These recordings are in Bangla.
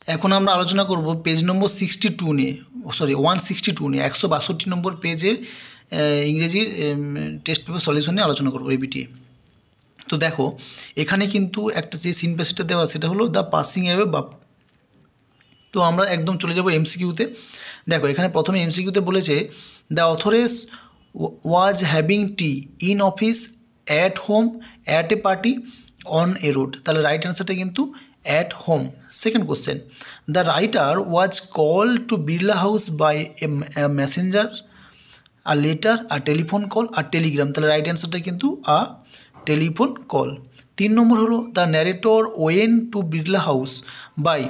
এখন আমরা আলোচনা করব পেজ নম্বর 62 নিয়ে, সরি 162 নিয়ে, 162 নম্বর পেজের ইংরেজির টেস্ট পেপার সলিউশন নিয়ে আলোচনা করবো এবিটি। তো দেখো এখানে কিন্তু একটা যে সিন প্যাসেজটা দেওয়া সেটা হলো দ্য পাসিং অ্যাওয়ে বাপু। তো আমরা একদম চলে যাব এমসিকিউতে। দেখো এখানে প্রথমে এমসিকিউতে বলেছে the authoress was having tea in office, at home, at a party, on a road. তাহলে রাইট অ্যান্সারটা কিন্তু at home. Second question, the writer was call to Birla house by a messenger, or letter, or telephone call, or telegram. তাহলে রাইট অ্যান্সারটা কিন্তু আ টেলিফোন কল। 3 নম্বর হলো the narrator went to Birla house by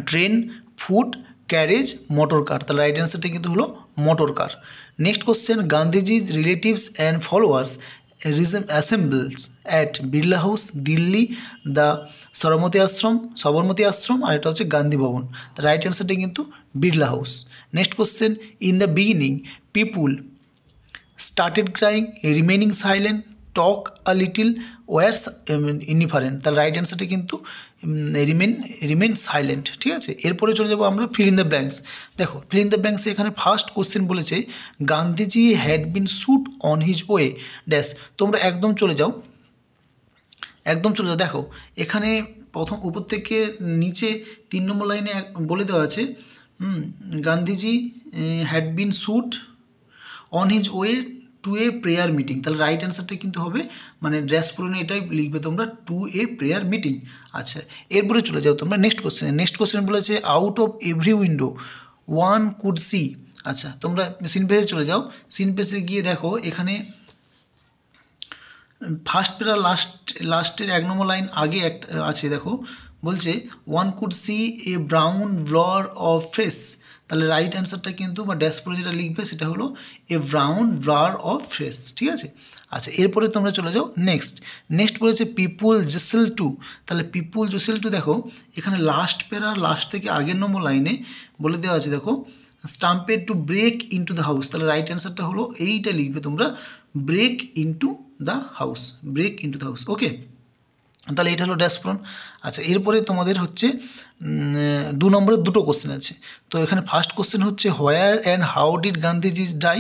train, foot, carriage, motor car. তাহলে রাইট অ্যান্সারটা কিন্তু হলো motor car. Next question, Gandhiji's relatives and followers assembles at Birla house, Delhi, the Sabarmati ashram, আর এটা হচ্ছে গান্ধী ভবন। তার রাইট অ্যান্সারটা কিন্তু Birla house. Next question, in the beginning people started crying, remaining silent, talk a little, were indifferent। তাহলে রাইট অ্যান্সারটা কিন্তু রিমেন সাইলেন্ট। ঠিক আছে, এরপরে চলে যাবো আমরা ফিল ইন দ্য ব্ল্যাঙ্কস। দেখো ফিল ইন দ্য ব্ল্যাঙ্কসে এখানে ফার্স্ট কোশ্চেন বলেছে Gandhiji had been shoot on his way dash. তোমরা একদম চলে যাও। দেখো এখানে প্রথম উপর থেকে নিচে 3 নম্বর লাইনে বলে দেওয়া আছে Gandhiji had been shoot on his way to a prayer meeting. তাহলে রাইট অ্যান্সারটা কিন্তু হবে মানে ড্রেস পূরণে এটাই লিখবে তোমরা, টু এ প্রেয়ার মিটিং। আচ্ছা এরপরে চলে যাও তোমরা নেক্সট কোশ্চেনে। নেক্সট কোশ্চেন বলেছে out of every window one could see. আচ্ছা তোমরা সিন পেজে চলে যাও। সিন পেজে গিয়ে দেখো এখানে ফার্স্ট প্যারা লাস্টের 1 নম্বর লাইন আগে একটা আছে, দেখো বলছে one could see a brown blur of fresh. তাহলে রাইট অ্যান্সারটা কিন্তু বা ড্যাশ পরে যেটা লিখবে সেটা হলো a brown blur of fresh. ঠিক আছে, আচ্ছা এরপরে তোমরা চলে যাও নেক্সট বলেছে পিপুল জেসেল টু। তাহলে পিপুল জেসেল টু দেখো এখানে লাস্ট প্যারা লাস্ট থেকে আগের নম্বর লাইনে বলে দেওয়া আছে, দেখো stampede to break into the house. তাহলে রাইট অ্যান্সারটা হলো এইটা লিখবে তোমরা break into the house, break into the house. Okay, তাহলে এটা হলো ড্যাশ পূরণ। আচ্ছা এরপরে তোমাদের হচ্ছে 2 নম্বরের দুটো কোশ্চেন আছে। তো এখানে ফার্স্ট কোশ্চেন হচ্ছে where and how did Gandhiji die,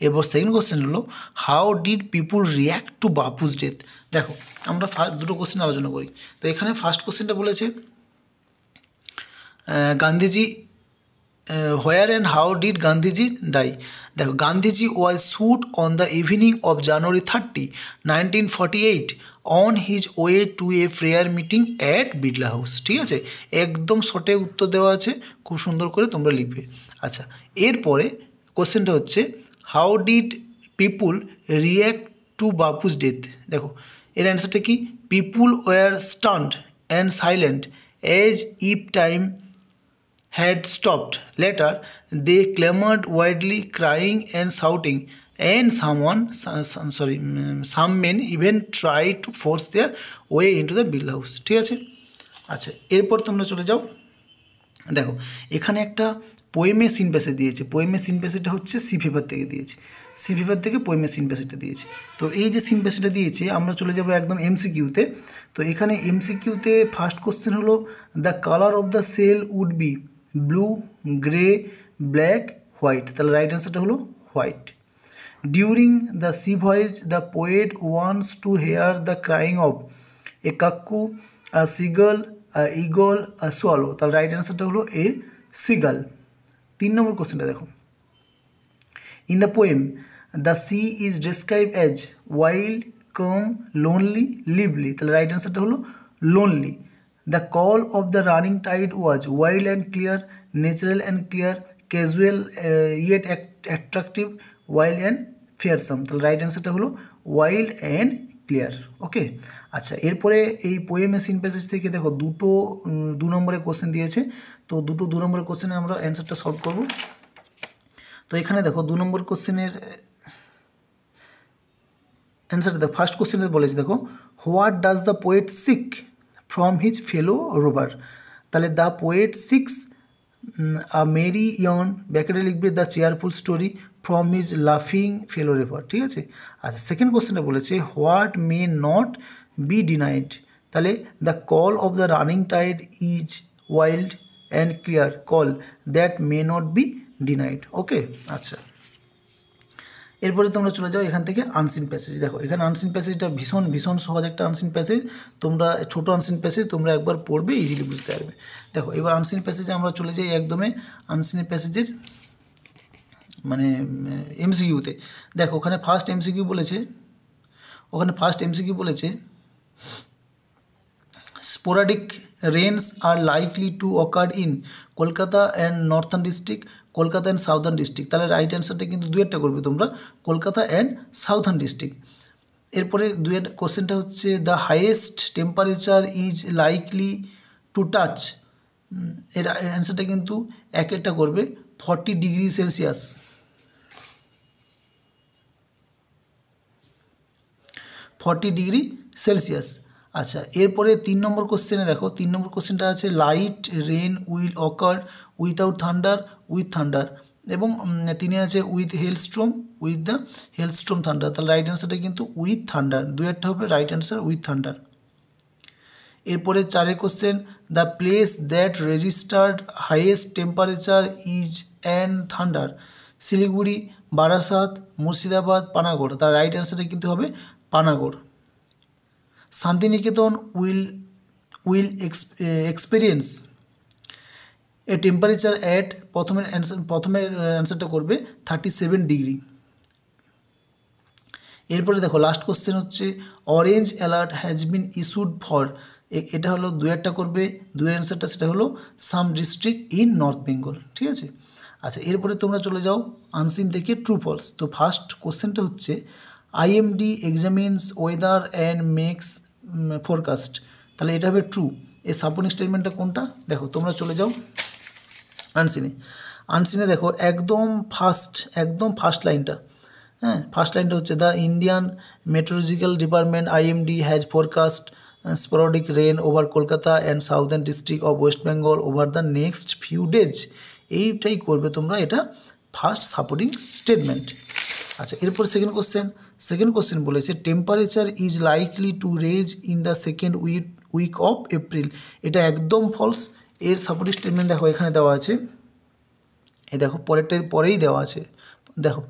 এরপর সেকেন্ড কোশ্চেন হলো how did people react to Bapu's death. দেখো আমরা দুটো কোশ্চেন আলোচনা করি। তো এখানে ফার্স্ট কোশ্চেনটা বলেছে Gandhiji where and how did Gandhiji die. দেখো Gandhiji was shoot on the evening of January 30, 1948 on his way to a prayer meeting at Birla house. ঠিক আছে, একদম শর্টে উত্তর দেওয়া আছে, খুব সুন্দর করে তোমরা লিখবে। আচ্ছা এরপরে কোশ্চেনটা হচ্ছে how did people react to Bapu's death. দেখো এর অ্যান্সারটা কি, people were stunned and silent as if time had stopped. Later, they clamored widely, crying and shouting, and some men even tried to force their way into the Birla house. ঠিক আছে, আচ্ছা এরপর তোমরা চলে যাও। দেখো এখানে একটা পোয়েমের সিন প্যাসেজ দিয়েছে। পোয়েমের সিন প্যাসেজটা হচ্ছে সি পেপার থেকে দিয়েছে, সি পেপার থেকে পোয়েমের সিন প্যাসেজটা দিয়েছে। তো এই যে সিন প্যাসেজটা দিয়েছে আমরা চলে যাব একদম এমসিকিউতে। তো এখানে এমসিকিউতে ফার্স্ট কোশ্চেন হলো the colour of the sail would be blue, grey, black, white. তাহলে রাইট অ্যান্সারটা হলো white. During the sea voyage the poet wants to hear the crying of a cuckoo, a seagull, eagle, swallow. তাহলে রাইট অ্যান্সারটা হলো এ সিগাল। 3 নম্বর কোশ্চেনটা দেখো, in the poem the sea is describe as wild, calm, lonely, lively. তাহলে রাইট অ্যান্সারটা হলো lonely. The call of the running tide was wild and clear, natural and clear, casual yet attractive, wild and fearsome. তাহলে রাইট অ্যান্সারটা হলো ওয়াইল্ড অ্যান্ড ক্লিয়ার। ওকে, আচ্ছা এরপরে এই পোয়েমের সিন প্যাসেজ থেকে দেখো 2 নম্বরের কোশ্চেন দিয়েছে। তো 2 নম্বরের কোশ্চেনে আমরা অ্যান্সারটা সলভ করব। তো এখানে দেখো 2 নম্বর কোশ্চেনের অ্যান্সারটা দেখো। ফার্স্ট কোশ্চেনে বলেছে দেখো what does the poet seek from his fellow rover. তাহলে the poet seeks a merry yarn, ব্যাকেটে লিখবে the cheerful story from his লাফিং ফেলো রোভার। ঠিক আছে, আচ্ছা সেকেন্ড কোশ্চেনটা বলেছে what may not be denied. তাহলে the call of the running tide is wild and clear call that may not be denied. Okay, আচ্ছা, এরপরে তোমরা চলে যাও এখান থেকে আনসিন প্যাসেজ। দেখো এখানে আনসিন প্যাসেজটা ভীষণ ভীষণ সহজ একটা আনসিন প্যাসেজ, তোমরা ছোটো আনসিন প্যাসেজ তোমরা একবার পড়বে ইজিলি বুঝতে পারবে। দেখো এবার আনসিন প্যাসেজে আমরা চলে যাই একদমই আনসিন প্যাসেজের মানে এমসিকিউতে। দেখো ওখানে ফার্স্ট এমসিকিউ বলেছে sporadic রেনস are likely to occur in Kolkata and northern district, Kolkata and southern district. তাহলে রাইট অ্যান্সারটা কিন্তু দুয়েরটা করবে তোমরা, কলকাতা অ্যান্ড সাউথার্ন ডিস্ট্রিক্ট। এরপরে দুয়ের কোশ্চেনটা হচ্ছে the highest temperature is likely to touch, এর অ্যান্সারটা কিন্তু এক একটা করবে 40 ডিগ্রি সেলসিয়াস। 40 degree Celsius. আচ্ছা, এরপরে 3 নম্বর কোশ্চেনে দেখো 3 নম্বর কোশ্চেনটা আছে light rain will occur without thunder with thunder, এবং তিনি আছে with hailstorm with the hailstorm thunder. তাহলে রাইট অ্যান্সারটা কিন্তু উইথ থান্ডার, দুয়েরটা হবে রাইট অ্যান্সার উইথ থান্ডার। এরপরে 4 question the place that registered highest temperature is and thunder, Siliguri, Barasat, Murshidabad, Panagarh. তার রাইট অ্যান্সারটা কিন্তু হবে Panagarh. Santiniketan will experience a temperature at প্রথমে অ্যান্সারটা করবে 37 ডিগ্রি। এরপরে দেখো লাস্ট কোশ্চেন হচ্ছে orange alert has been issued for, এটা হলো দুয়েরটা করবে, দুয়ের অ্যান্সারটা সেটা হলো some district in north Bengal. ঠিক আছে, আচ্ছা এরপরে তোমরা চলে যাও আনসিন থেকে ট্রু ফলস। তো ফার্স্ট কোশ্চেনটা হচ্ছে IMD examines weather and makes forecast, তাহলে এটা হবে ট্রু। এই সাপোর্টিং স্টেটমেন্টটা কোনটা, দেখো তোমরা চলে যাও আনসিনে দেখো একদম ফার্স্ট লাইনটা, হ্যাঁ ফার্স্ট লাইনটা হচ্ছে the Indian meteorological department IMD has forecast sporadic rain over Kolkata and southern district of West Bengal over the next few days. এইটাই করবে তোমরা, এটা ফার্স্ট সাপোর্টিং স্টেটমেন্ট। আচ্ছা এরপর সেকেন্ড কোশ্চেন বলেছে temperature is likely to raise in the second week of April, এটা একদম ফলস। এর সাপোর্টিং স্টেটমেন্ট দেখো এখানে দেওয়া আছে, এই দেখো পরেই দেওয়া আছে। দেখো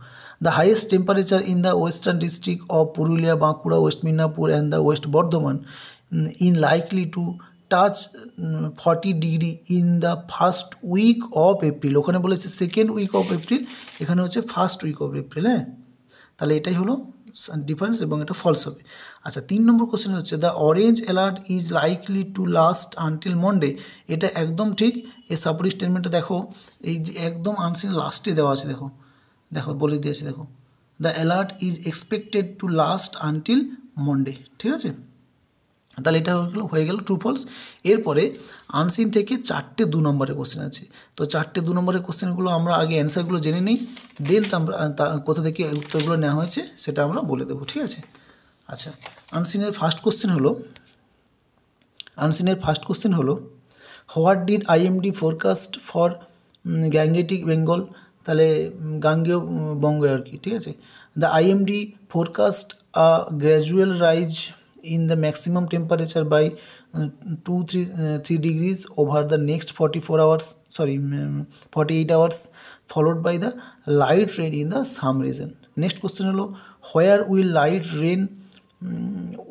the highest temperature in the western district of Purulia, Bankura, West Midnapore and the west Bardhaman in likely to touch 40 degree in the first week of April. ওখানে বলেছে সেকেন্ড উইক অফ এপ্রিল, এখানে হচ্ছে ফার্স্ট উইক অফ এপ্রিল। হ্যাঁ, তাহলে এটাই হলো ডিফারেন্স এবং এটা ফলস হবে। আচ্ছা 3 নম্বর কোশ্চেন হচ্ছে the orange alert is likely to last until Monday, এটা একদম ঠিক। এই সাপোর্টিং স্টেটমেন্টটা দেখো এই যে একদম আনসিন লাস্টে দেওয়া আছে, দেখো বলে দিয়েছে, দেখো the alert is expected to last until Monday. ঠিক আছে, তাহলে এটা হয়ে গেল ট্রু ফলস। এরপরে আনসিন থেকে 4টে 2 নম্বরের কোশ্চেন আছে। তো 4টে 2 নম্বরের কোশ্চেনগুলো আমরা আগে অ্যান্সারগুলো জেনে নিই, দেন আমরা কোথা থেকে উত্তরগুলো নেওয়া হয়েছে সেটা আমরা বলে দেবো। ঠিক আছে, আচ্ছা আনসিনের ফার্স্ট কোশ্চেন হলো what did IMD forecast for Gangetic Bengal, তাহলে গাঙ্গেয় বঙ্গ আর কি। ঠিক আছে, the IMD forecast a gradual rise in the maximum temperature by 2-3 degrees over the next 48 hours followed by the light rain in the some region. Next question হলো where will light rain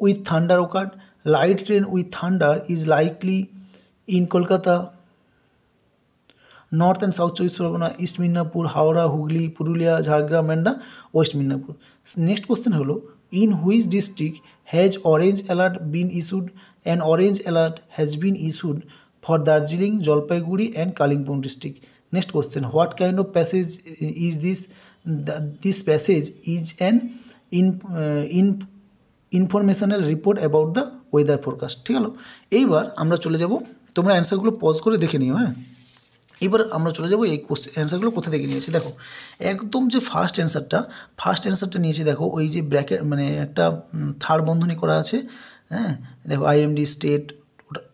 with thunder occur? Light rain with thunder is likely in Kolkata, North and South Chব্বিশ Pargana, East Midnapur, Howrah, Hooghly, Purulia, Jhargram and the West Midnapur. Next question হলো in which district has orange alert been issued? An orange alert has been issued for Darjeeling, Jalpaiguri and Kalimpong district. Next question, what kind of passage is this? This passage is an informational report about the weather forecast. ঠিক হলো, এইবার আমরা চলে যাব, তোমরা অ্যান্সারগুলো পজ করে দেখে নিও। হ্যাঁ, এবার আমরা চলে যাবো এই অ্যান্সারগুলো কোথা থেকে নিয়েছি। দেখো একদম যে ফার্স্ট অ্যান্সারটা নিয়েছি, দেখো ওই যে ব্র্যাকেট মানে একটা থার্ড বন্ধনী করা আছে। হ্যাঁ, দেখো আইএমডি স্টেট,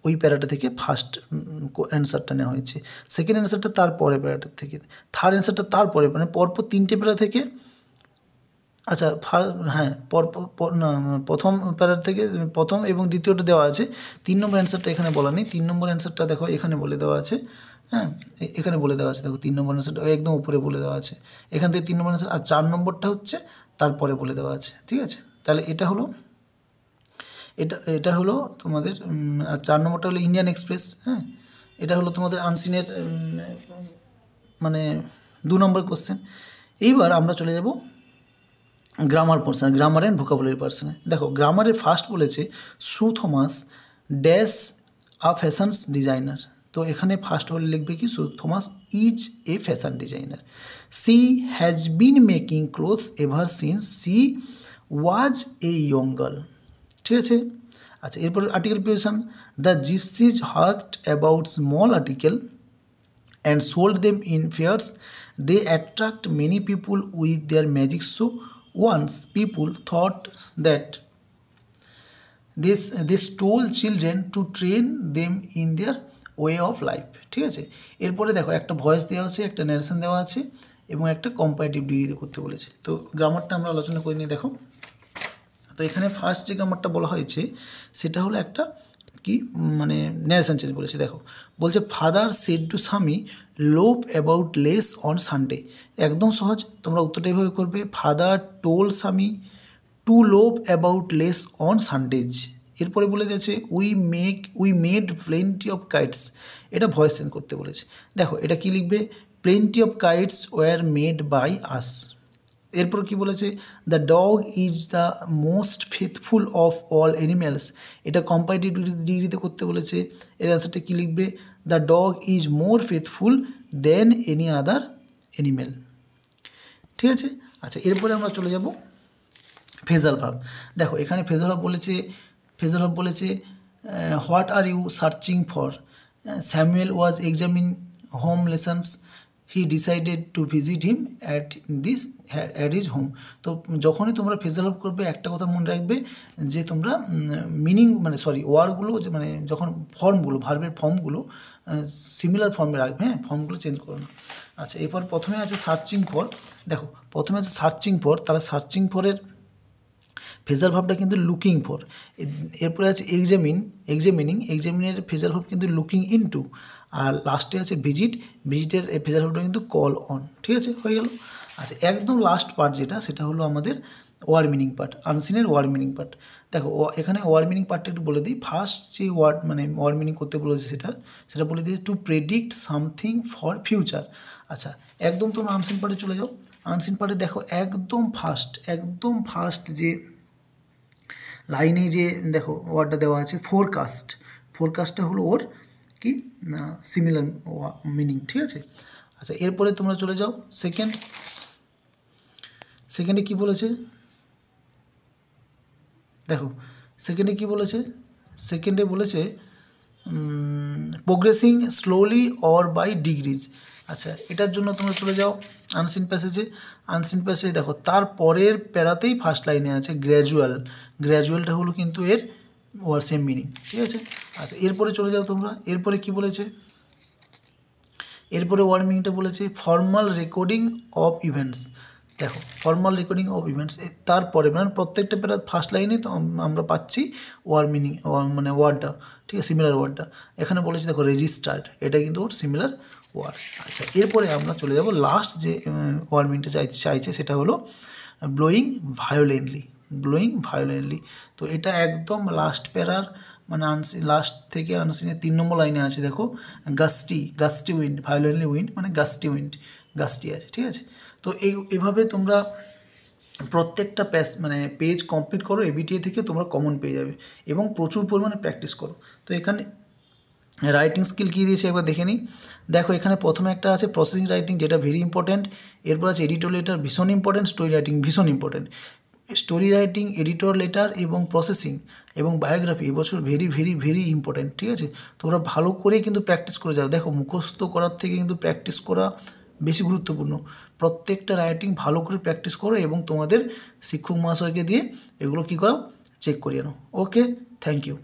ওই প্যারাটা থেকে ফার্স্ট অ্যান্সারটা নেওয়া হয়েছে। সেকেন্ড অ্যান্সারটা তারপরে প্যারাটার থেকে, থার্ড অ্যান্সারটা তারপরে, মানে পরপর 3টে প্যারা থেকে আচ্ছা হ্যাঁ না, প্রথম প্যারার থেকে প্রথম এবং দ্বিতীয়টা দেওয়া আছে, 3 নম্বর অ্যান্সারটা এখানে বলা নেই। 3 নম্বর অ্যান্সারটা দেখো এখানে বলে দেওয়া আছে, হ্যাঁ এখানে বলে দেওয়া আছে, দেখো 3 নম্বর অ্যান্সারটা একদম উপরে বলে দেওয়া আছে, এখান থেকে 3 নম্বর অ্যান্সার, আর 4 নম্বরটা হচ্ছে তারপরে বলে দেওয়া আছে, ঠিক আছে। তাহলে এটা হলো এটা হলো তোমাদের, আর 4 নম্বরটা হলো ইন্ডিয়ান এক্সপ্রেস, হ্যাঁ এটা হলো তোমাদের আনসিনের মানে 2 নম্বর কোশ্চেন। এইবার আমরা চলে যাব grammar portion, grammar and vocabulary পার্সনে। দেখো গ্রামারে ফার্স্ট বলেছে Sue Thomas dash a fashions designer. তো এখানে ফার্স্ট বলে লিখবে কি, Sue Thomas is a fashion designer. She has been making clothes ever since she was a young girl, ঠিক আছে। আচ্ছা এরপর article preparation, the gypsies hawked about small article and sold them in fairs. They attract many people with their magic show. Once people thought that they stole children to train them in their way of life, ঠিক আছে। এরপরে দেখো একটা ভয়েস দেওয়া আছে, একটা ন্যারেশন দেওয়া আছে এবং একটা কম্পারেটিভ ডিগ্রি করতে বলেছে। তো গ্রামারটা আমরা আলোচনা করে নিই। দেখো তো এখানে ফার্স্ট যে গ্রামারটা বলা হয়েছে সেটা হলো একটা কি মানে ন্যারেশন চেঞ্জ বলেছে। দেখো বলছে ফাদার সেড টু স্বামী লোভ অ্যাবাউট লেস অন সানডে। একদম সহজ, তোমরা উত্তরটা এইভাবে করবে, father told Swami to love about less on Sundays. এরপরে বলে দিয়েছে we made plenty of kites, এটা ভয়েস চেঞ্জ করতে বলেছে। দেখো এটা কি লিখবে, plenty of kites were made by us. এরপর কি বলেছে, the dog is the most faithful of all animals, এটা কম্পারেটিভ ডিগ্রিতে করতে বলেছে। এর অ্যান্সারটা কী লিখবে, the dog is more faithful than any other animal, ঠিক আছে। আচ্ছা এরপরে আমরা চলে যাব ফ্রেজাল ভার্ব। দেখো এখানে ফ্রেজাল ভার্ব বলেছে what are you searching for, Samuel was examine home lessons, he decided to visit him at his home. তো যখনই তোমরা ফ্রেজাল ভার্ব করবে একটা কথা মনে রাখবে যে তোমরা মিনিং ওয়ার্ডগুলো মানে যখন ফর্মগুলো ভার্বের ফর্মগুলো সিমিলার ফর্মে রাখবে, হ্যাঁ ফর্মগুলো চেঞ্জ করো না। আচ্ছা এরপর প্রথমে আছে সার্চিং ফর। দেখো প্রথমে আছে সার্চিং ফর, তাহলে সার্চিং ফরের ফ্রেজাল ভার্বটা কিন্তু লুকিং ফর। এরপরে আছে এক্সামিনের ফ্রেজাল ভার্ব কিন্তু লুকিং ইনটু। আর লাস্টে আছে ভিজিটের ফ্রেজাল ভার্বটা কিন্তু কল অন, ঠিক আছে হয়ে গেল। আচ্ছা একদম লাস্ট পার্ট যেটা সেটা হলো আমাদের ওয়ার্ড মিনিং পার্ট, আনসিনের ওয়ার্ড মিনিং পার্ট। দেখো এখানে ওয়ার্ড মিনিং পার্টটা একটু বলে দিই। ফার্স্ট যে ওয়ার্ড মিনিং করতে বলেছে সেটা বলে দিয়েছে to predict something for future. আচ্ছা একদম তোমরা আনসিন পার্টে চলে যাও। আনসিন পার্টে দেখো একদম ফার্স্ট যে লাইনে যে দেখো ওয়ার্ডটা দেওয়া আছে ফোরকাস্টটা হলো ওর কি না সিমিলার মিনিং, ঠিক আছে। আচ্ছা এরপরে তোমরা চলে যাও সেকেন্ডে কি বলেছে, দেখো সেকেন্ডে বলেছে progressing slowly or by degrees. আচ্ছা এটার জন্য তোমরা চলে যাও আনসিন প্যাসেজে দেখো তার পরের প্যারাতেই ফার্স্ট লাইনে আছে গ্র্যাজুয়ালটা হলো কিন্তু এর সেম মিনিং, ঠিক আছে। আচ্ছা এরপরে চলে যাও তোমরা, এরপরে কি বলেছে, এরপরে ওয়ার্ড মিনিংটা বলেছে ফর্মাল রেকর্ডিং অফ ইভেন্টস। দেখো ফর্মাল রেকর্ডিং অফ ইভেন্টস তারপরে মানে প্রত্যেকটা প্যারা ফার্স্ট লাইনে তো আমরা পাচ্ছি ওয়ার্ড মিনিং মানে ওয়ার্ডটা, ঠিক আছে সিমিলার ওয়ার্ডটা। এখানে বলেছে দেখো রেজিস্টার্ড, এটা কিন্তু ওর সিমিলার ওয়ার্ড। আচ্ছা এরপরে আমরা চলে যাব লাস্ট যে ওয়ার্ড মিনিংটা চাইছে সেটা হলো ব্লোয়িং ভায়োলেন্টলি। তো এটা একদম লাস্ট প্যারার মানে লাস্ট থেকে আনসিনের 3 নম্বর লাইনে আছে। দেখো গাস্টি উইন্ড, ভায়োলেন্টলি উইন্ড মানে গাস্টি আছে, ঠিক আছে। তো এইভাবে তোমরা প্রত্যেকটা পেজ কমপ্লিট করো, এবিটিএ থেকে তোমরা কমন পেয়ে যাবে এবং প্রচুর পরিমাণে প্র্যাকটিস করো। তো এখানে রাইটিং স্কিল কী দিয়েছে একবার দেখে নিই। দেখো এখানে প্রথমে একটা আছে প্রসেসিং রাইটিং, যেটা ভেরি ইম্পর্ট্যান্ট। এরপর আছে এডিটর লেটার, ভীষণ ইম্পর্ট্যান্ট। স্টোরি রাইটিং ভীষণ important. Story writing, editor letter এবং প্রসেসিং এবং বায়োগ্রাফি এবছর ভেরি ইম্পর্ট্যান্ট, ঠিক আছে। তোমরা ভালো করে কিন্তু প্র্যাকটিস করে যাও। দেখো মুখস্থ করার থেকে কিন্তু প্র্যাকটিস করা বেশি গুরুত্বপূর্ণ। প্রত্যেকটা রাইটিং ভালো করে প্র্যাকটিস করো এবং তোমাদের শিক্ষক মহাশয়কে দিয়ে এগুলো কী করো চেক করিয়ে নাও। ওকে, থ্যাংক ইউ।